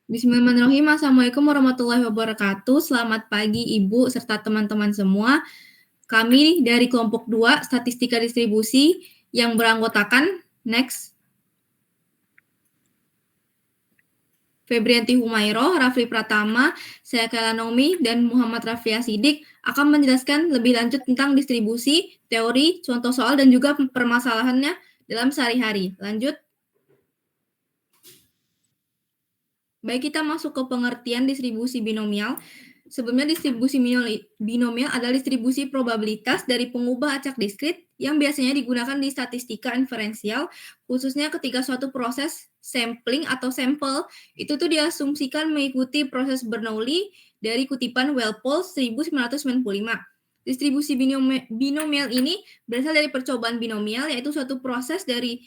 Bismillahirrahmanirrahim. Assalamualaikum warahmatullahi wabarakatuh. Selamat pagi Ibu serta teman-teman semua. Kami dari kelompok 2 Statistika Distribusi yang beranggotakan Febrianti Humayroh, Rafli Pratama, saya Kayla Naomi, dan Muhammad Rafia Sidik akan menjelaskan lebih lanjut tentang distribusi, teori, contoh soal, dan juga permasalahannya dalam sehari-hari. Lanjut. Baik, kita masuk ke pengertian distribusi binomial. Sebelumnya, distribusi binomial adalah distribusi probabilitas dari pengubah acak diskrit yang biasanya digunakan di statistika inferensial, khususnya ketika suatu proses sampling atau sampel itu tuh diasumsikan mengikuti proses Bernoulli dari kutipan Walpole 1995. Distribusi binomial ini berasal dari percobaan binomial, yaitu suatu proses dari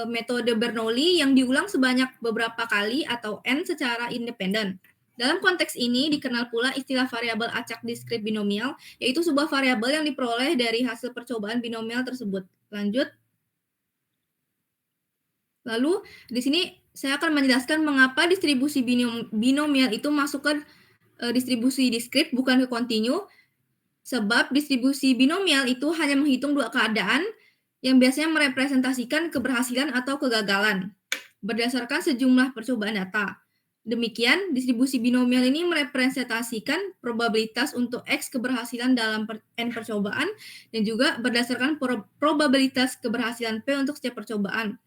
metode Bernoulli yang diulang sebanyak beberapa kali atau N secara independen. Dalam konteks ini dikenal pula istilah variabel acak diskrit binomial, yaitu sebuah variabel yang diperoleh dari hasil percobaan binomial tersebut. Lanjut. Lalu di sini saya akan menjelaskan mengapa distribusi binomial itu masuk ke distribusi diskrit bukan ke kontinu. Sebab distribusi binomial itu hanya menghitung dua keadaan yang biasanya merepresentasikan keberhasilan atau kegagalan berdasarkan sejumlah percobaan data. Demikian, distribusi binomial ini merepresentasikan probabilitas untuk X keberhasilan dalam N percobaan dan juga berdasarkan probabilitas keberhasilan P untuk setiap percobaan.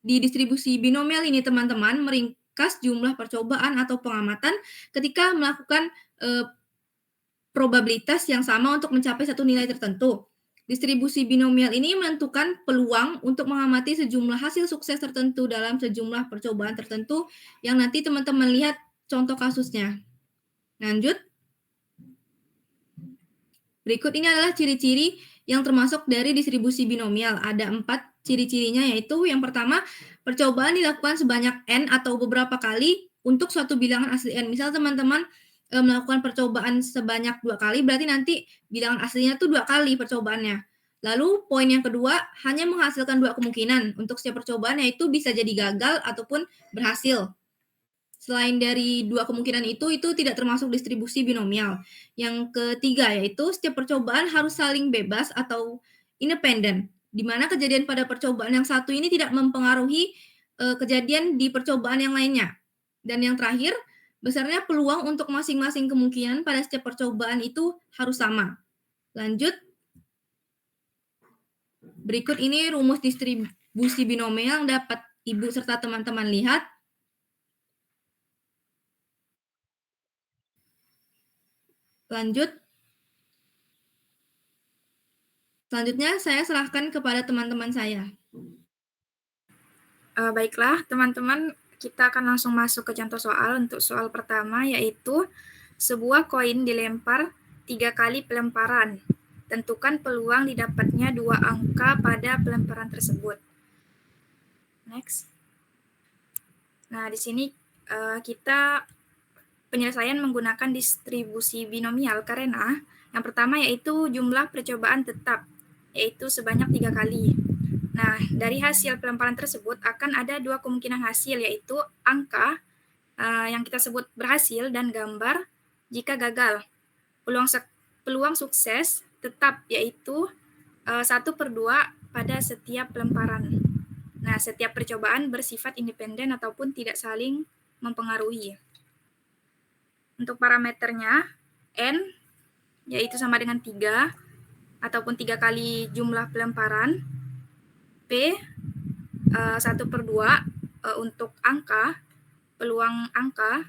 Di distribusi binomial ini, teman-teman meringkas jumlah percobaan atau pengamatan ketika melakukan probabilitas yang sama untuk mencapai satu nilai tertentu. Distribusi binomial ini menentukan peluang untuk mengamati sejumlah hasil sukses tertentu dalam sejumlah percobaan tertentu yang nanti teman-teman lihat contoh kasusnya. Lanjut. Berikut ini adalah ciri-ciri yang termasuk dari distribusi binomial. Ada 4 ciri-cirinya, yaitu yang pertama, percobaan dilakukan sebanyak N atau beberapa kali untuk suatu bilangan asli N. Misal teman-teman melakukan percobaan sebanyak 2 kali, berarti nanti bilangan aslinya tuh 2 kali percobaannya. Lalu poin yang kedua, hanya menghasilkan 2 kemungkinan untuk setiap percobaan, yaitu bisa jadi gagal ataupun berhasil. Selain dari 2 kemungkinan itu tidak termasuk distribusi binomial. Yang ketiga, yaitu setiap percobaan harus saling bebas atau independen, di mana kejadian pada percobaan yang satu ini tidak mempengaruhi kejadian di percobaan yang lainnya. Dan yang terakhir, besarnya peluang untuk masing-masing kemungkinan pada setiap percobaan itu harus sama. Lanjut. Berikut ini rumus distribusi binomial yang dapat Ibu serta teman-teman lihat. Lanjut. Selanjutnya saya serahkan kepada teman-teman saya. Baiklah, teman-teman, kita akan langsung masuk ke contoh soal. Untuk soal pertama, yaitu sebuah koin dilempar 3 kali pelemparan. Tentukan peluang didapatnya 2 angka pada pelemparan tersebut. Next. Nah, di sini kita penyelesaian menggunakan distribusi binomial karena yang pertama yaitu jumlah percobaan tetap, yaitu sebanyak 3 kali. Nah, dari hasil pelemparan tersebut akan ada 2 kemungkinan hasil, yaitu angka yang kita sebut berhasil dan gambar jika gagal. Peluang sukses tetap yaitu 1/2 pada setiap pelemparan. Nah, setiap percobaan bersifat independen ataupun tidak saling mempengaruhi. Untuk parameternya, N yaitu sama dengan 3 ataupun 3 kali jumlah pelemparan. P 1/2 untuk angka, peluang angka.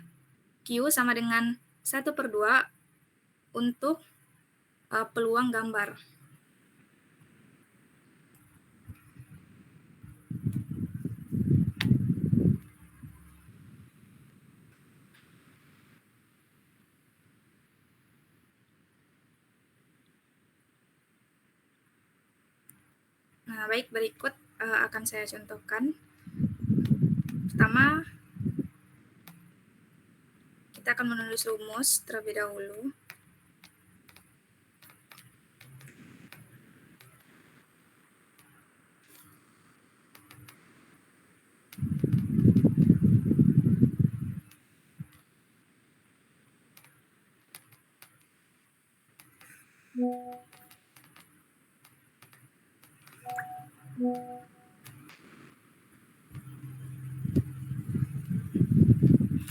Q sama dengan 1/2 untuk peluang gambar. Nah, baik, berikut akan saya contohkan. Pertama, kita akan menulis rumus terlebih dahulu.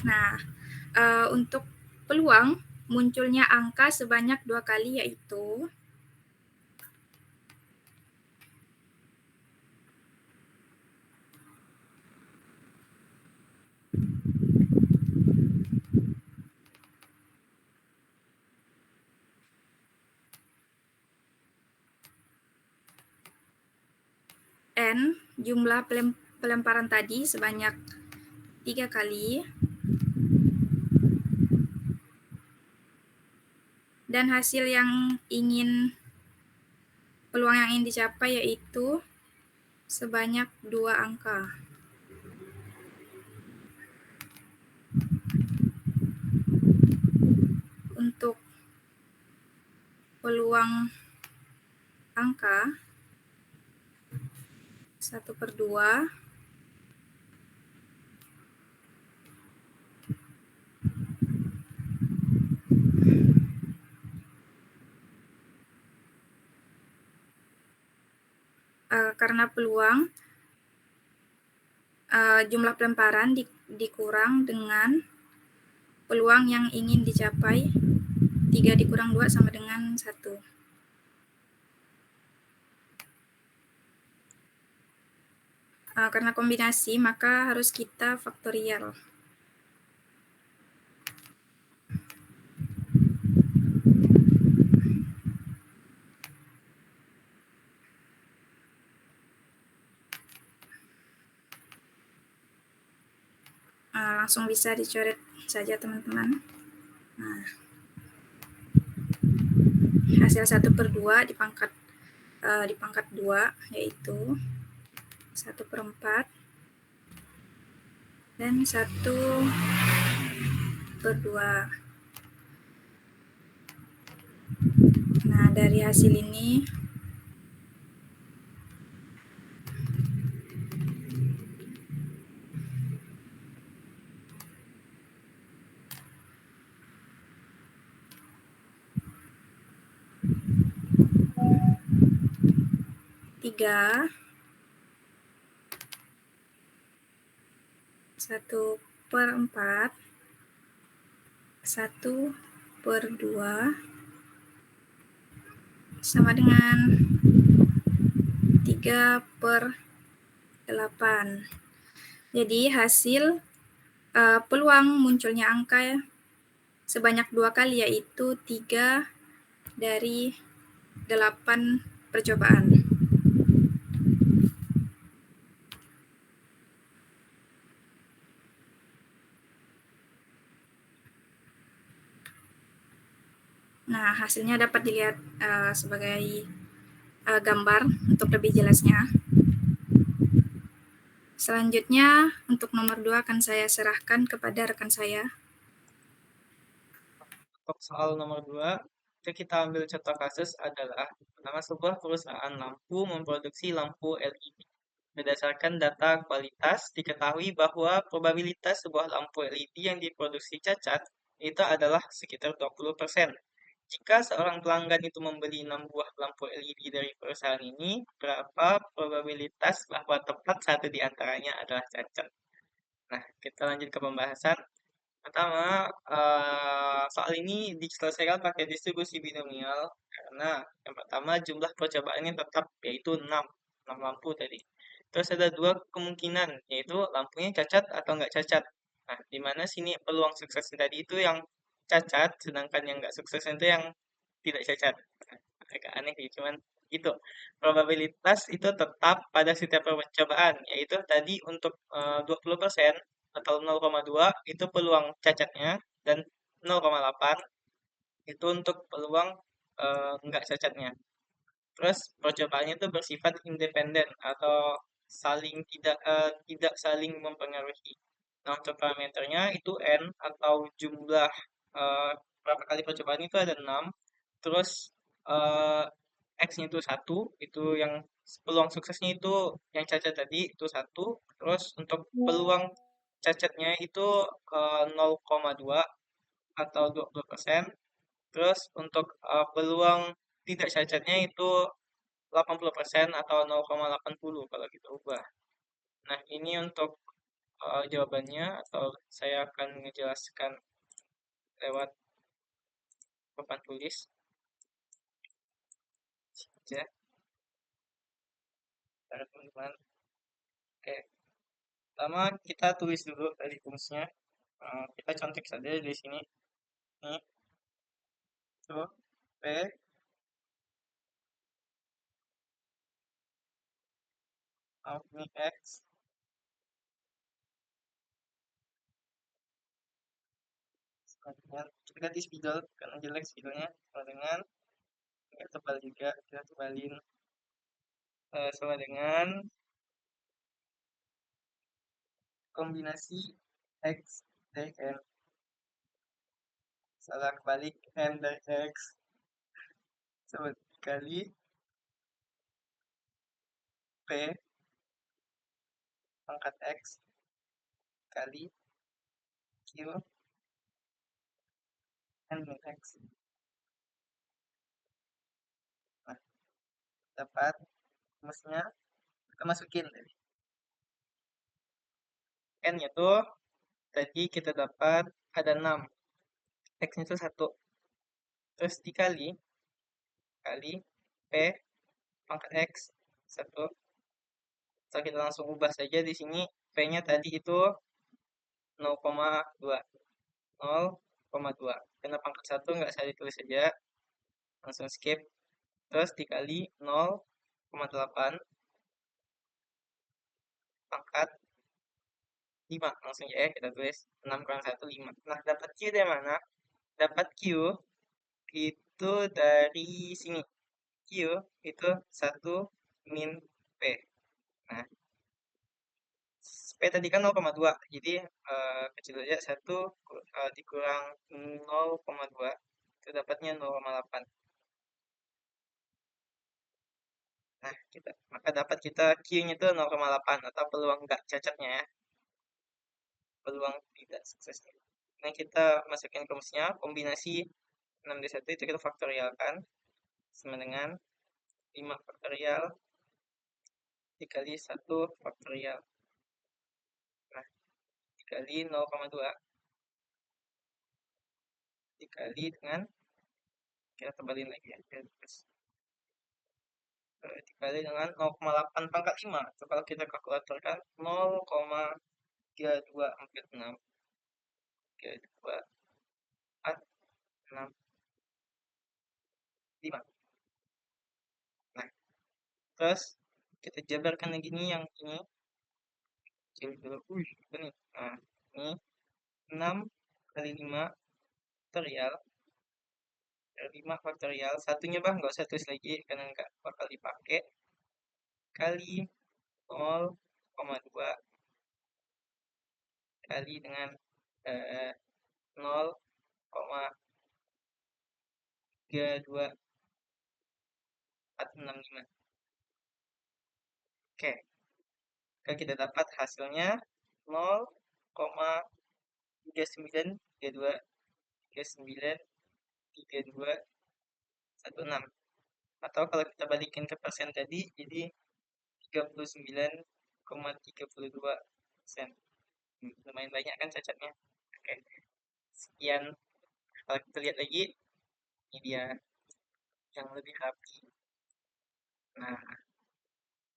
Nah, untuk peluang munculnya angka sebanyak 2 kali yaitu N, jumlah pelemparan tadi sebanyak 3 kali, dan hasil yang peluang yang ingin dicapai yaitu sebanyak 2 angka. Untuk peluang angka 1/2 karena peluang jumlah pelemparan dikurang dengan peluang yang ingin dicapai, 3 dikurang 2 sama dengan 1. Karena kombinasi maka harus kita faktorial. Langsung bisa dicoret saja teman-teman. Nah, hasil 1/2 dipangkat 2 yaitu 1/4 dan 1/2. Nah, dari hasil ini tiga 1/4 1/2 sama dengan 3/8. Jadi hasil peluang munculnya angka sebanyak 2 kali yaitu 3 dari 8 percobaan. Nah, hasilnya dapat dilihat sebagai gambar untuk lebih jelasnya. Selanjutnya, untuk nomor 2 akan saya serahkan kepada rekan saya. Untuk soal nomor 2, kita ambil contoh kasus adalah pertama sebuah perusahaan lampu memproduksi lampu LED. Berdasarkan data kualitas, diketahui bahwa probabilitas sebuah lampu LED yang diproduksi cacat itu adalah sekitar 20%. Jika seorang pelanggan itu membeli 6 buah lampu LED dari perusahaan ini, berapa probabilitas bahwa tepat satu di antaranya adalah cacat? Nah, kita lanjut ke pembahasan. Pertama, soal ini diselesaikan pakai distribusi binomial karena yang pertama jumlah percobaannya tetap yaitu 6 lampu tadi. Terus ada dua kemungkinan yaitu lampunya cacat atau nggak cacat. Nah, di mana sini peluang suksesnya tadi itu yang cacat, sedangkan yang nggak sukses itu yang tidak cacat. Nah, agak aneh sih, cuman gitu. Probabilitas itu tetap pada setiap percobaan, yaitu tadi untuk 20% atau 0,2 itu peluang cacatnya dan 0,8 itu untuk peluang enggak cacatnya. Terus percobaannya itu bersifat independen atau tidak saling mempengaruhi. Nah, untuk parameternya itu n atau jumlah berapa kali percobaan itu ada 6. Terus eh, X-nya itu 1, itu yang peluang suksesnya itu yang cacat tadi itu 1. Terus untuk peluang cacatnya itu 0,2 atau 20%. Terus untuk peluang tidak cacatnya itu 80% atau 0,80 kalau kita ubah. Nah, ini untuk jawabannya atau saya akan menjelaskan lewat papan tulis saja para teman-teman. Oke, pertama kita tulis dulu tadi rumusnya. Kita contek saja di sini. Ini tuh P ini X sama dengan, kita ganti spidol karena jelek spidolnya, sama dengan nggak tebal juga, kita tebalin sama dengan kombinasi X dari N, salah kebalik, N dari X sama dikali P pangkat X kali Q N min X. Nah, dapat rumusnya, kita masukin tadi. N-nya tuh tadi kita dapat ada 6, X-nya itu 1, terus dikali P pangkat X 1. So, kita langsung ubah saja di sini. P-nya tadi itu 0,2. 0,2. Karena pangkat 1 nggak saya ditulis saja. Langsung skip. Terus dikali 0,8 pangkat 5. Langsung ya kita tulis 6 kurang 1, 5. Nah, dapat Q dari mana? Dapat Q itu dari sini. Q itu 1 min P. Nah, P tadi kan 0,2, jadi kecil aja 1 dikurang 0,2 itu dapatnya 0,8. Nah, maka dapat kita Q-nya itu 0,8 atau peluang enggak cacatnya ya. Peluang tidak suksesnya. Nah, kita masukin rumusnya, kombinasi 6 dari 1 itu kita faktorialkan sama dengan 5 faktorial dikali 1 faktorial. Nah, dikali 0,2 dikali dengan, kita tebalin lagi ya, dikali dengan 0,8 pangkat 5. So, kalau kita kalkulatorkan 0,3246 5. Nah, terus kita jabarkan lagi nih yang ini. Kecil dulu. Apa nih? Nah, ini 6 kali 5 faktorial. 5 faktorial. Satunya bang, nggak usah tulis lagi karena nggak bakal dipakai. Kali 0,2 kali dengan 0,32465. Oke. Kita dapat hasilnya 0,3932393216. Atau kalau kita balikin ke persen tadi, jadi 39,32%. Lumayan banyak kan cacatnya. Oke. Sekian. Kalau kita lihat lagi, ini dia yang lebih rapi. Nah,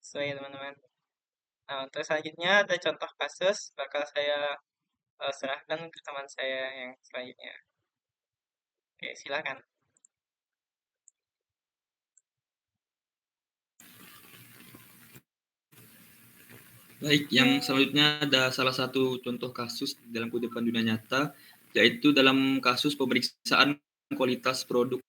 sesuai ya teman-teman. Nah, untuk selanjutnya ada contoh kasus, bakal saya serahkan ke teman saya yang selanjutnya. Oke, silakan. Baik, yang selanjutnya ada salah satu contoh kasus dalam kehidupan dunia nyata, yaitu dalam kasus pemeriksaan kualitas produk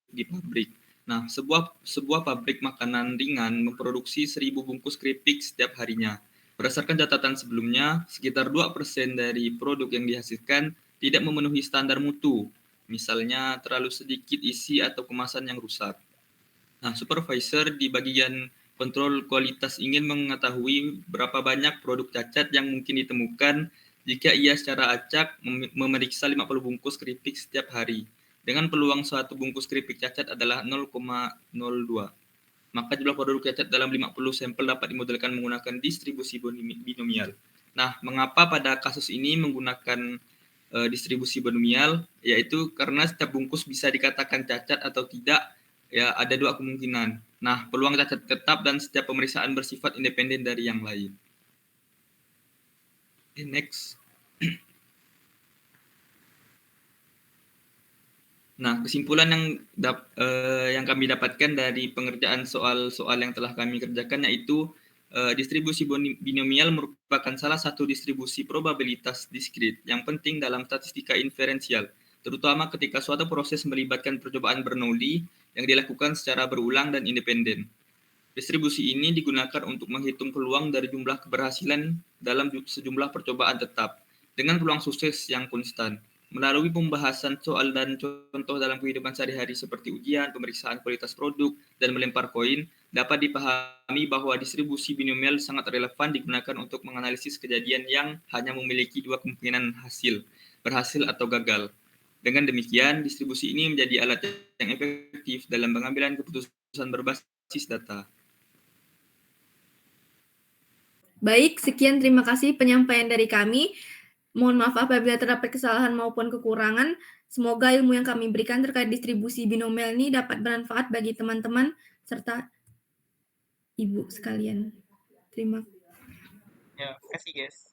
di pabrik. Nah, sebuah pabrik makanan ringan memproduksi 1.000 bungkus keripik setiap harinya. Berdasarkan catatan sebelumnya, sekitar 2% dari produk yang dihasilkan tidak memenuhi standar mutu, misalnya terlalu sedikit isi atau kemasan yang rusak. Nah, supervisor di bagian kontrol kualitas ingin mengetahui berapa banyak produk cacat yang mungkin ditemukan jika ia secara acak memeriksa 50 bungkus keripik setiap hari, dengan peluang suatu bungkus keripik cacat adalah 0,02. Maka jumlah produk cacat dalam 50 sampel dapat dimodelkan menggunakan distribusi binomial. Nah, mengapa pada kasus ini menggunakan distribusi binomial? Yaitu karena setiap bungkus bisa dikatakan cacat atau tidak, ya ada dua kemungkinan. Nah, peluang cacat tetap dan setiap pemeriksaan bersifat independen dari yang lain. Next. Nah, kesimpulan yang kami dapatkan dari pengerjaan soal-soal yang telah kami kerjakan yaitu distribusi binomial merupakan salah satu distribusi probabilitas diskrit yang penting dalam statistika inferensial, terutama ketika suatu proses melibatkan percobaan Bernoulli yang dilakukan secara berulang dan independen. Distribusi ini digunakan untuk menghitung peluang dari jumlah keberhasilan dalam sejumlah percobaan tetap, dengan peluang sukses yang konstan. Melalui pembahasan soal dan contoh dalam kehidupan sehari-hari seperti ujian, pemeriksaan kualitas produk, dan melempar koin, dapat dipahami bahwa distribusi binomial sangat relevan digunakan untuk menganalisis kejadian yang hanya memiliki dua kemungkinan hasil, berhasil atau gagal. Dengan demikian, distribusi ini menjadi alat yang efektif dalam pengambilan keputusan berbasis data. Baik, sekian terima kasih penyampaian dari kami. Mohon maaf apabila terdapat kesalahan maupun kekurangan. Semoga ilmu yang kami berikan terkait distribusi binomial ini dapat bermanfaat bagi teman-teman serta ibu sekalian. Terima kasih. Ya, kasih guys.